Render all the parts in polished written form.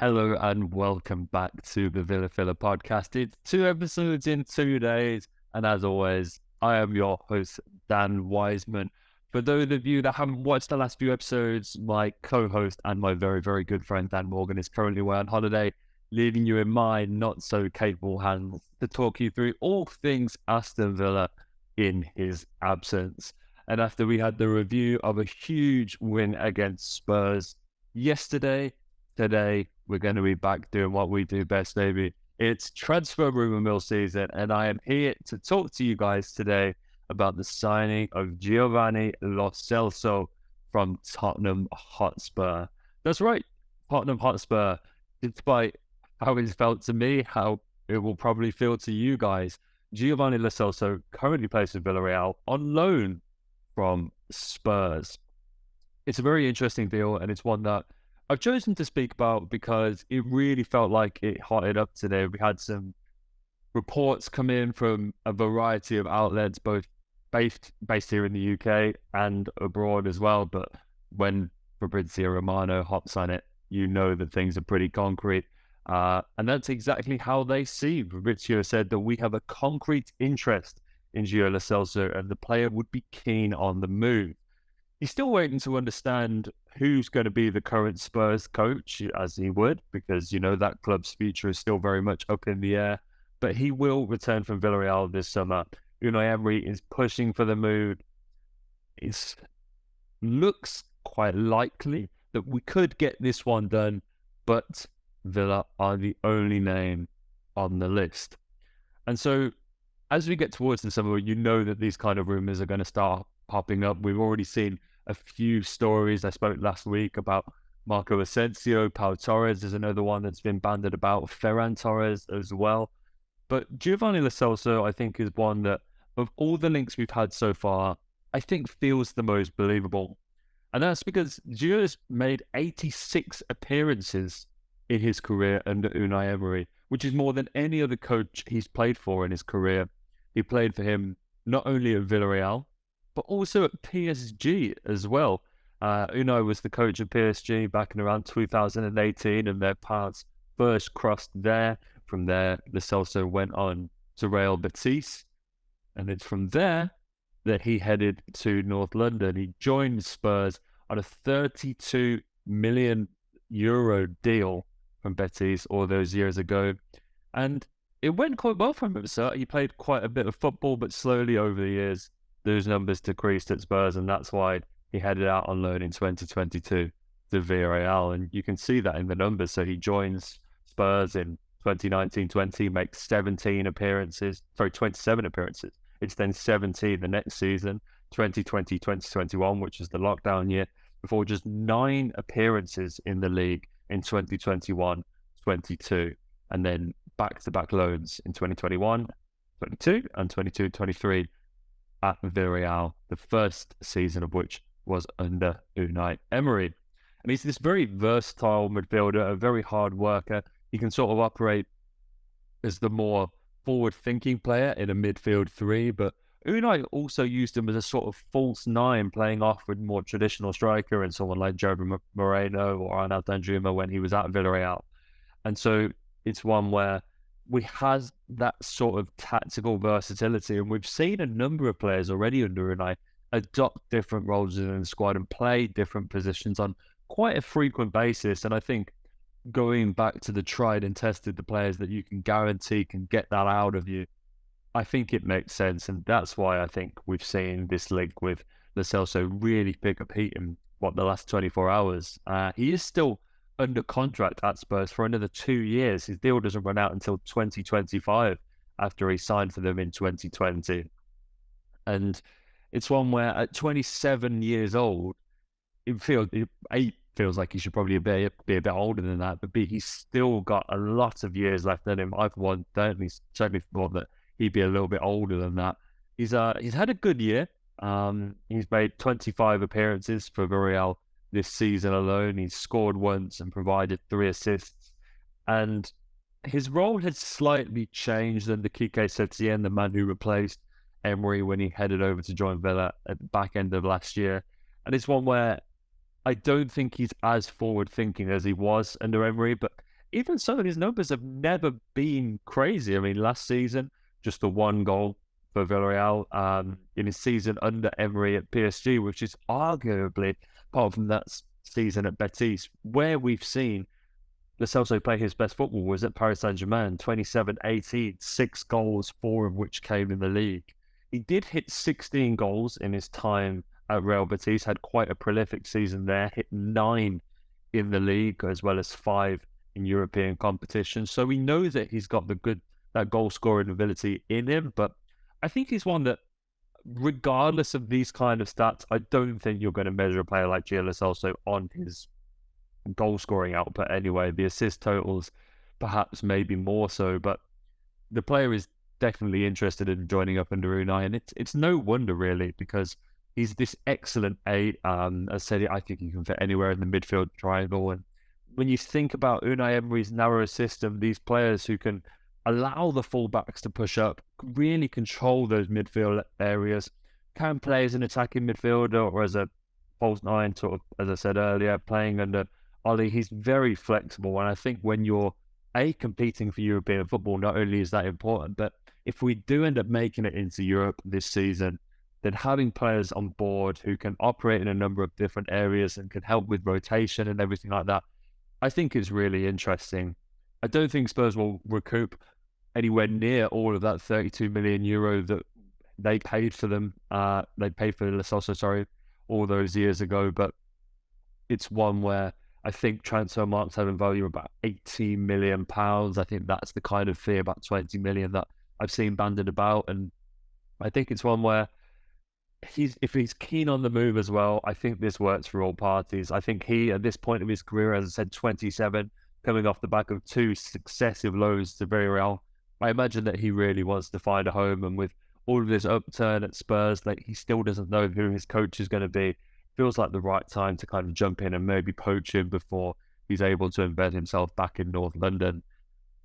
Hello and welcome back to the Villa Filler podcast. It's 2 episodes in 2 days, and as always, I am your host, Dan Wiseman. For those of you that haven't watched the last few episodes, my co-host and my very, very good friend Dan Morgan is currently away on holiday, leaving you in my not so capable hands to talk you through all things Aston Villa in his absence. And after we had the review of a huge win against Spurs yesterday, today we're going to be back doing what we do best, baby. It's transfer rumor mill season, and I am here to talk to you guys today about the signing of Giovani Lo Celso from Tottenham Hotspur. That's right, Tottenham Hotspur. Despite how it's felt to me, how it will probably feel to you guys, Giovani Lo Celso currently plays for Villarreal on loan from Spurs. It's a very interesting deal, and it's one that I've chosen to speak about because it really felt like it hotted up today. We had some reports come in from a variety of outlets, both based here in the UK and abroad as well. But when Fabrizio Romano hops on it, you know that things are pretty concrete. And that's exactly how they see. Fabrizio said that we have a concrete interest in Gio Lo Celso and the player would be keen on the move. He's still waiting to understand who's going to be the current Spurs coach, as he would, because, you know, that club's future is still very much up in the air. But he will return from Villarreal this summer. Unai Emery is pushing for the move. It looks quite likely that we could get this one done, but Villa are the only name on the list. And so, as we get towards the summer, you know that these kind of rumours are going to start popping up. We've already seen a few stories. I spoke last week about Marco Asensio. Pau Torres is another one that's been banded about. Ferran Torres as well. But Giovani Lo Celso, I think, is one that, of all the links we've had so far, I think feels the most believable. And that's because Gio's made 86 appearances in his career under Unai Emery, which is more than any other coach he's played for in his career. He played for him not only at Villarreal, but also at PSG as well. Unai was the coach of PSG back in around 2018, and their paths first crossed there. From there, Lo Celso went on to Real Betis, and it's from there that he headed to North London. He joined Spurs on a €32 million deal from Betis all those years ago, and it went quite well for him. So he played quite a bit of football, but slowly over the years, those numbers decreased at Spurs, and that's why he headed out on loan in 2022 to Villarreal. And you can see that in the numbers. So he joins Spurs in 2019-20, makes 27 appearances. It's then 17 the next season, 2020-2021, which is the lockdown year, before just 9 appearances in the league in 2021-22, and then back-to-back loans in 2021-22 and 22-23 at Villarreal, the first season of which was under Unai Emery. And he's this very versatile midfielder, a very hard worker. He can sort of operate as the more forward-thinking player in a midfield three, but Unai also used him as a sort of false nine, playing off with more traditional striker and someone like Joe Moreno or Arnaud Danjuma when he was at Villarreal. And so it's one where we have that sort of tactical versatility, and we've seen a number of players already under Unai adopt different roles in the squad and play different positions on quite a frequent basis. And I think going back to the tried and tested, the players that you can guarantee can get that out of you, I think it makes sense. And that's why I think we've seen this link with Lo Celso really pick up heat in the last 24 hours. He is still under contract at Spurs for another 2 years. His deal doesn't run out until 2025 after he signed for them in 2020. And it's one where at 27 years old, A, feels like he should probably be a bit older than that, but B, he's still got a lot of years left in him. I, for one, certainly thought that he'd be a little bit older than that. He's had a good year. He's made 25 appearances for Villarreal this season alone. He's scored once and provided 3 assists. And his role has slightly changed under Quique Setien, the man who replaced Emery when he headed over to join Villa at the back end of last year. And it's one where I don't think he's as forward-thinking as he was under Emery, but even so, his numbers have never been crazy. I mean, last season, just the one goal for Villarreal in his season under Emery at PSG, which is arguably, apart from that season at Betis, where we've seen Lo Celso play his best football was at Paris Saint-Germain, 27-18, 6 goals, 4 of which came in the league. He did hit 16 goals in his time at Real Betis, had quite a prolific season there, hit 9 in the league as well as 5 in European competitions. So we know that he's got that goal scoring ability in him, but I think he's one that, regardless of these kind of stats, I don't think you're going to measure a player like Gio Lo Celso on his goal scoring output anyway. The assist totals perhaps maybe more so, but the player is definitely interested in joining up under Unai, and it's no wonder really, because he's this excellent eight. As I said, I think he can fit anywhere in the midfield triangle. And when you think about Unai Emery's narrow system, these players who can allow the fullbacks to push up, really control those midfield areas, can play as an attacking midfielder or as a false nine, sort of, as I said earlier, playing under Ollie. He's very flexible, and I think when you're competing for European football, not only is that important, but if we do end up making it into Europe this season, then having players on board who can operate in a number of different areas and can help with rotation and everything like that, I think is really interesting. I don't think Spurs will recoup anywhere near all of that 32 million euro that they paid for them. They paid for Lo Celso, sorry, all those years ago, but it's one where I think transfer marks have a value of about £18 million. I think that's the kind of fee, about 20 million, that I've seen banded about. And I think it's one where if he's keen on the move as well, I think this works for all parties. I think he, at this point of his career, as I said, 27, coming off the back of 2 successive loans to Villarreal, I imagine that he really wants to find a home. And with all of this upturn at Spurs, like, he still doesn't know who his coach is going to be. Feels like the right time to kind of jump in and maybe poach him before he's able to embed himself back in North London.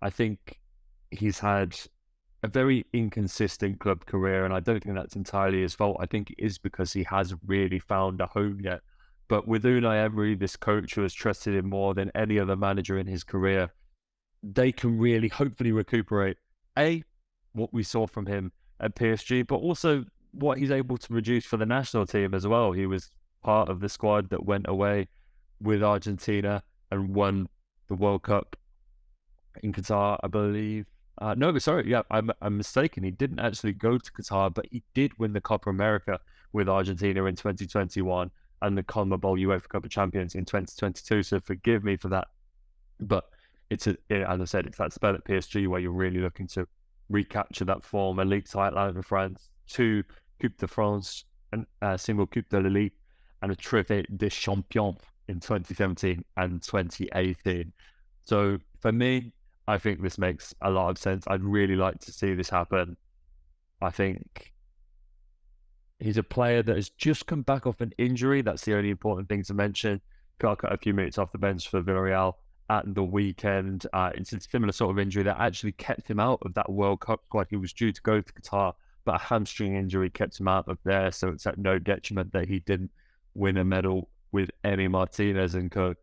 I think he's had a very inconsistent club career, and I don't think that's entirely his fault. I think it is because he hasn't really found a home yet. But with Unai Emery, this coach who has trusted him more than any other manager in his career, they can really hopefully recuperate what we saw from him at PSG, but also what he's able to produce for the national team as well. He was part of the squad that went away with Argentina and won the World Cup in Qatar, I believe. No, sorry, yeah, I'm mistaken. He didn't actually go to Qatar, but he did win the Copa America with Argentina in 2021 and the CONMEBOL UEFA Cup of Champions in 2022. So forgive me for that, but as I said, it's that spell at PSG where you're really looking to recapture that form. A league title out of France, 2 Coupe de France, and a single Coupe de la Ligue, and a Trophée des Champions in 2017 and 2018. So for me, I think this makes a lot of sense. I'd really like to see this happen. I think he's a player that has just come back off an injury. That's the only important thing to mention. Got a few minutes off the bench for Villarreal at the weekend. It's a similar sort of injury that actually kept him out of that World Cup squad. He was due to go to Qatar, but a hamstring injury kept him out of there. So it's at no detriment that he didn't win a medal with Emi Martinez and co.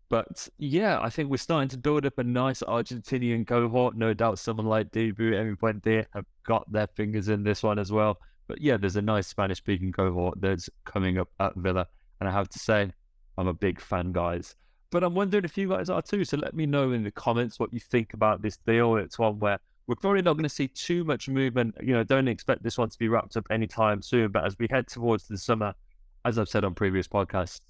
But yeah, I think we're starting to build up a nice Argentinian cohort. No doubt someone like Dibu, Emi Puente have got their fingers in this one as well. But yeah, there's a nice Spanish-speaking cohort that's coming up at Villa. And I have to say, I'm a big fan, guys. But I'm wondering if you guys are too. So let me know in the comments what you think about this deal. It's one where we're probably not going to see too much movement. Don't expect this one to be wrapped up anytime soon. But as we head towards the summer, as I've said on previous podcasts,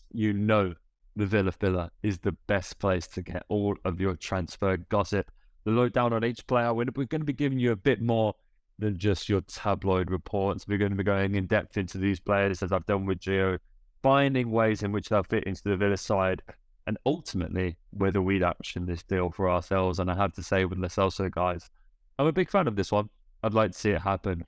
the Villa is the best place to get all of your transfer gossip. The lowdown on each player, we're going to be giving you a bit more than just your tabloid reports. We're going to be going in depth into these players, as I've done with Gio, finding ways in which they'll fit into the Villa side, and ultimately whether we'd action this deal for ourselves. And I have to say, with Lo Celso, guys, I'm a big fan of this one. I'd like to see it happen.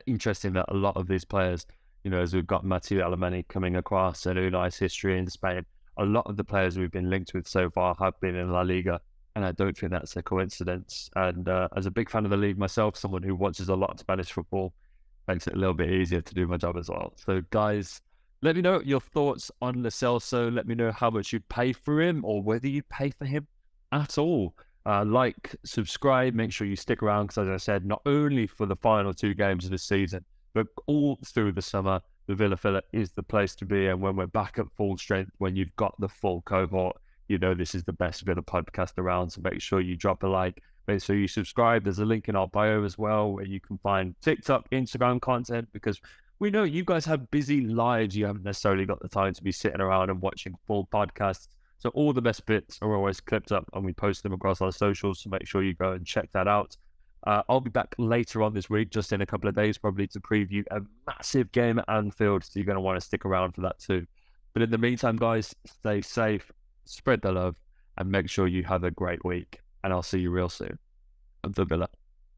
Interesting that a lot of these players, as we've got Mathieu Alemany coming across and Unai's history in Spain, a lot of the players we've been linked with so far have been in La Liga, and I don't think that's a coincidence. And as a big fan of the league myself, someone who watches a lot of Spanish football, makes it a little bit easier to do my job as well. So guys, let me know your thoughts on Lo Celso. Let me know how much you'd pay for him, or whether you'd pay for him at all. Like, subscribe, make sure you stick around because, as I said, not only for the final 2 games of the season, but all through the summer, the Villa is the place to be. And when we're back at full strength, when you've got the full cohort, you know this is the best Villa podcast around. So make sure you drop a like, make sure you subscribe. There's a link in our bio as well where you can find TikTok, Instagram content, because we know you guys have busy lives. You haven't necessarily got the time to be sitting around and watching full podcasts. So all the best bits are always clipped up and we post them across our socials. So make sure you go and check that out. I'll be back later on this week, just in a couple of days, probably to preview a massive game at Anfield. So you're going to want to stick around for that too. But in the meantime, guys, stay safe, spread the love, and make sure you have a great week. And I'll see you real soon. The Villa.